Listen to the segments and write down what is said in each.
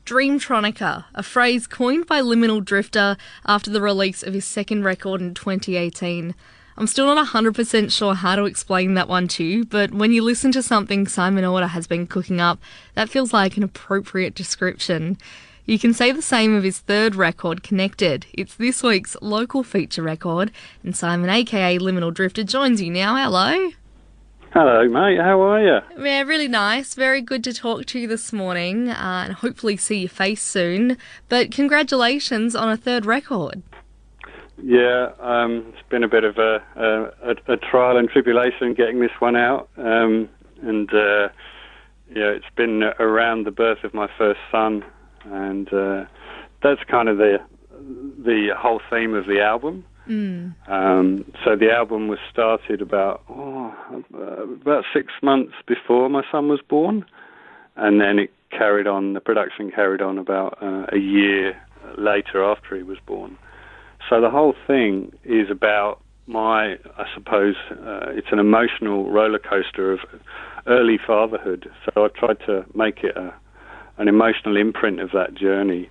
Dreamtronica, a phrase coined by Liminal Drifter after the release of his second record in 2018. I'm still not 100% sure how to explain that one to you, but when you listen to something Simon Order has been cooking up, that feels like an appropriate description. You can say the same of his third record, Connected. It's this week's local feature record, and Simon, aka Liminal Drifter, joins you now. Hello. Hello, mate. How are you? Yeah, really nice. Very good to talk to you this morning, and hopefully see your face soon. But congratulations on a third record. Yeah, it's been a bit of a trial and tribulation getting this one out, yeah, it's been around the birth of my first son, and that's kind of the whole theme of the album. So the album was started about 6 months before my son was born, and then it carried on. The production carried on about a year later after he was born. So the whole thing is about I suppose, it's an emotional roller coaster of early fatherhood. So I've tried to make it an emotional imprint of that journey.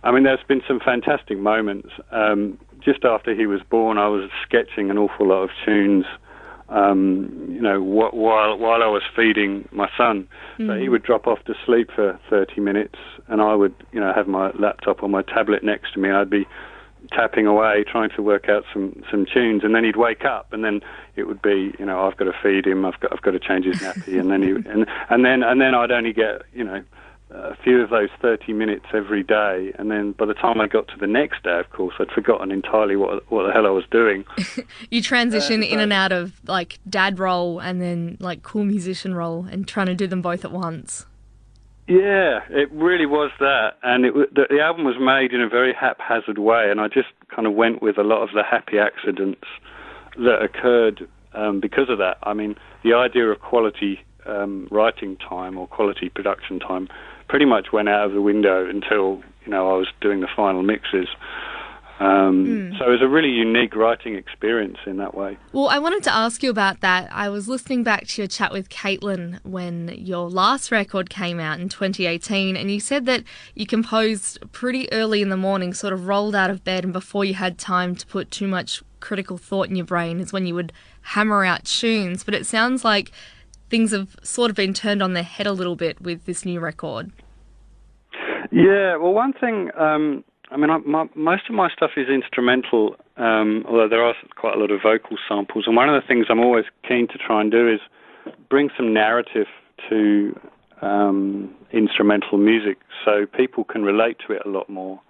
I mean, there's been some fantastic moments. Just after he was born, I was sketching an awful lot of tunes, while I was feeding my son. So he would drop off to sleep for 30 minutes, and I would, have my laptop or my tablet next to me. I'd be tapping away, trying to work out some tunes, and then he'd wake up, and then it would be, I've got to feed him, I've got to change his nappy, and then I'd only get, a few of those 30 minutes every day, and then by the time I got to the next day, of course, I'd forgotten entirely what the hell I was doing. You transition in and out of like dad role and then like cool musician role, and trying to do them both at once. Yeah, it really was that, and the album was made in a very haphazard way, and I just kind of went with a lot of the happy accidents that occurred because of that. I mean, the idea of quality writing time or quality production time pretty much went out of the window until, I was doing the final mixes. So it was a really unique writing experience in that way. Well, I wanted to ask you about that. I was listening back to your chat with Caitlin when your last record came out in 2018, and you said that you composed pretty early in the morning, sort of rolled out of bed, and before you had time to put too much critical thought in your brain is when you would hammer out tunes. But it sounds like things have sort of been turned on their head a little bit with this new record. Yeah, well, one thing... most of my stuff is instrumental, although there are quite a lot of vocal samples. And one of the things I'm always keen to try and do is bring some narrative to instrumental music so people can relate to it a lot more,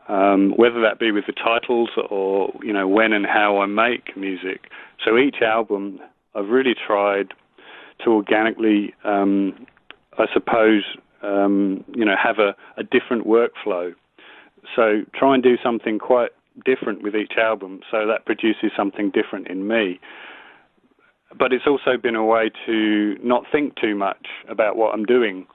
whether that be with the titles or, when and how I make music. So each album, I've really tried to organically, I suppose, have a different workflow. So try and do something quite different with each album, so that produces something different in me. But it's also been a way to not think too much about what I'm doing.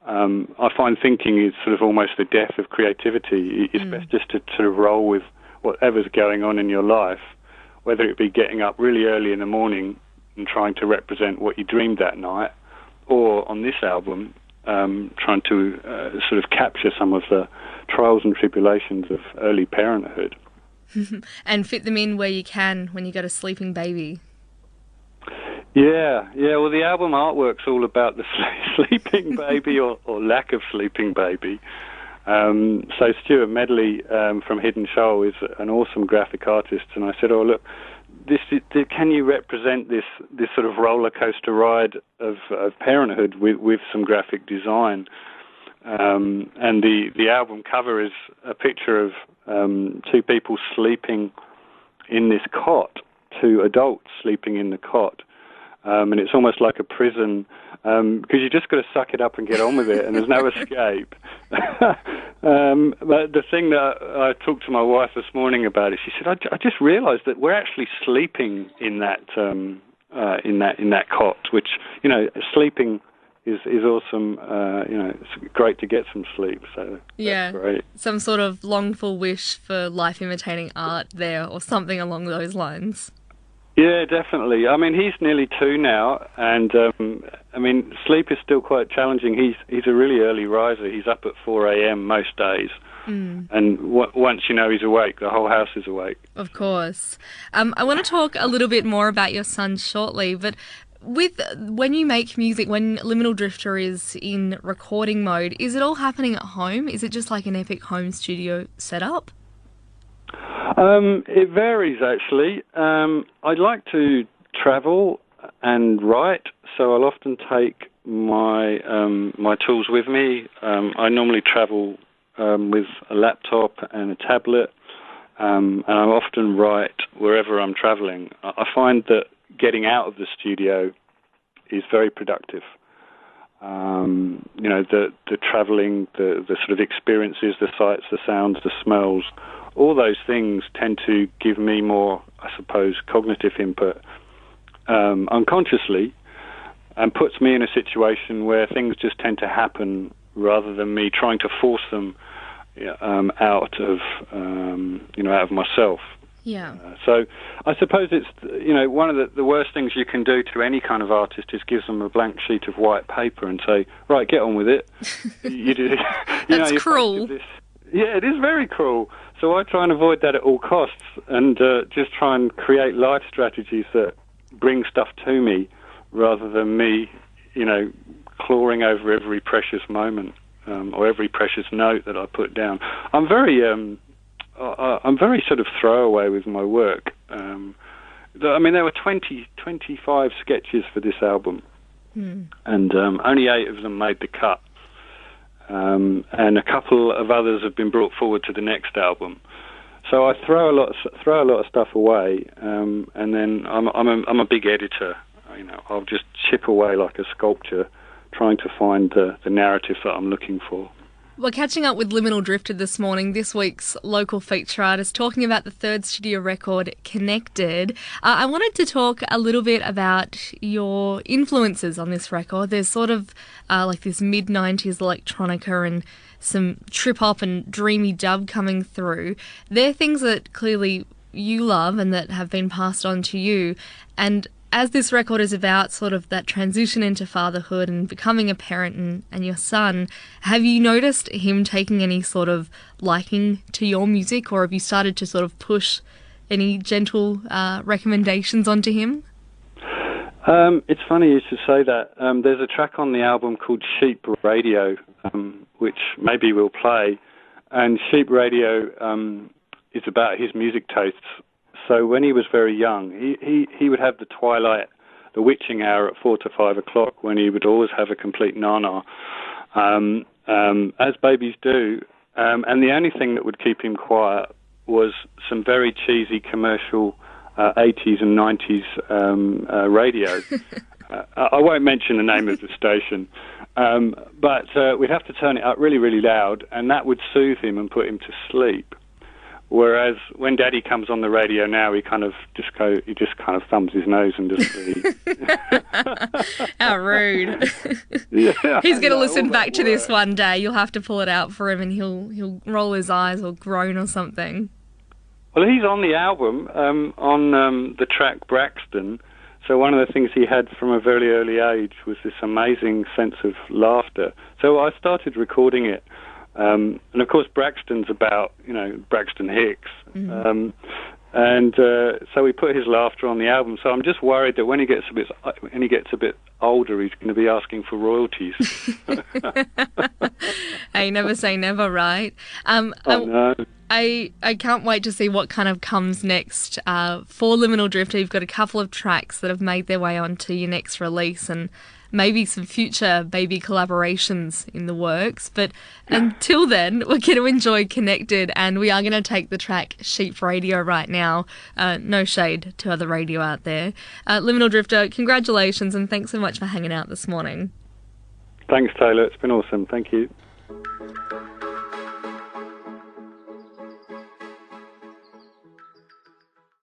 I find thinking is sort of almost the death of creativity. It's best just to sort of roll with whatever's going on in your life, whether it be getting up really early in the morning and trying to represent what you dreamed that night, or on this album, trying to sort of capture some of the trials and tribulations of early parenthood. And fit them in where you can when you got a sleeping baby. Yeah. Well, the album artwork's all about the sleeping baby or lack of sleeping baby. So Stuart Medley from Hidden Shoal is an awesome graphic artist, and I said, look, can you represent this sort of roller coaster ride of parenthood with some graphic design? And the album cover is a picture of two people sleeping in this cot, two adults sleeping in the cot. And it's almost like a prison, because you just got to suck it up and get on with it, and there's no escape. But the thing that I talked to my wife this morning about it, she said, I just realised that we're actually sleeping in that cot, which, sleeping is awesome. It's great to get some sleep. So yeah, that's great. Some sort of longful wish for life imitating art there, or something along those lines. Yeah, definitely. I mean, he's nearly 2 now, and I mean, sleep is still quite challenging. He's a really early riser. He's up at 4 a.m. most days, and once he's awake, the whole house is awake. Of course. I want to talk a little bit more about your son shortly, but when you make music, when Liminal Drifter is in recording mode, is it all happening at home? Is it just like an epic home studio setup? It varies, actually. I'd like to travel and write, so I'll often take my my tools with me. I normally travel with a laptop and a tablet, and I often write wherever I'm traveling. I find that getting out of the studio is very productive. The traveling, the sort of experiences, the sights, the sounds, the smells, all those things tend to give me more, I suppose, cognitive input unconsciously, and puts me in a situation where things just tend to happen rather than me trying to force them out of myself. Yeah. So I suppose it's one of the worst things you can do to any kind of artist is give them a blank sheet of white paper and say, right, get on with it. You do. That's cruel. Yeah, it is very cruel. So I try and avoid that at all costs, and just try and create life strategies that bring stuff to me rather than me, clawing over every precious moment or every precious note that I put down. I'm very sort of throwaway with my work. I mean, there were 25 sketches for this album, and only 8 of them made the cut. And a couple of others have been brought forward to the next album. So I throw a lot of stuff away, and then I'm a big editor. I'll just chip away like a sculptor, trying to find the narrative that I'm looking for. We're catching up with Liminal Drifter this morning, this week's local feature artist, talking about the third studio record, Connected. I wanted to talk a little bit about your influences on this record. There's sort of like this mid-90s electronica and some trip-hop and dreamy dub coming through. They're things that clearly you love and that have been passed on to you. And as this record is about sort of that transition into fatherhood and becoming a parent and your son, have you noticed him taking any sort of liking to your music, or have you started to sort of push any gentle recommendations onto him? It's funny you should say that. There's a track on the album called Sheep Radio, which maybe we'll play, and Sheep Radio is about his music tastes. So when he was very young, he would have the twilight, the witching hour at 4 to 5 o'clock, when he would always have a complete na-na, as babies do. And the only thing that would keep him quiet was some very cheesy commercial 80s and 90s radio. I won't mention the name of the station, but we'd have to turn it up really, really loud, and that would soothe him and put him to sleep. Whereas when Daddy comes on the radio now, he just kind of thumbs his nose and just really... How rude! Yeah, he's going to listen back to this one day. You'll have to pull it out for him, and he'll roll his eyes or groan or something. Well, he's on the album on the track Braxton. So one of the things he had from a very early age was this amazing sense of laughter. So I started recording it. And of course, Braxton's about, Braxton Hicks. Mm-hmm. So we put his laughter on the album. So I'm just worried that when he gets a bit older, he's going to be asking for royalties. Hey, never say never, right? No. I can't wait to see what kind of comes next for Liminal Drifter. You've got a couple of tracks that have made their way onto your next release, and maybe some future baby collaborations in the works. But until then, we're going to enjoy Connected, and we are going to take the track Sheep Radio right now. No shade to other radio out there. Liminal Drifter, congratulations, and thanks so much for hanging out this morning. Thanks, Taylor. It's been awesome. Thank you.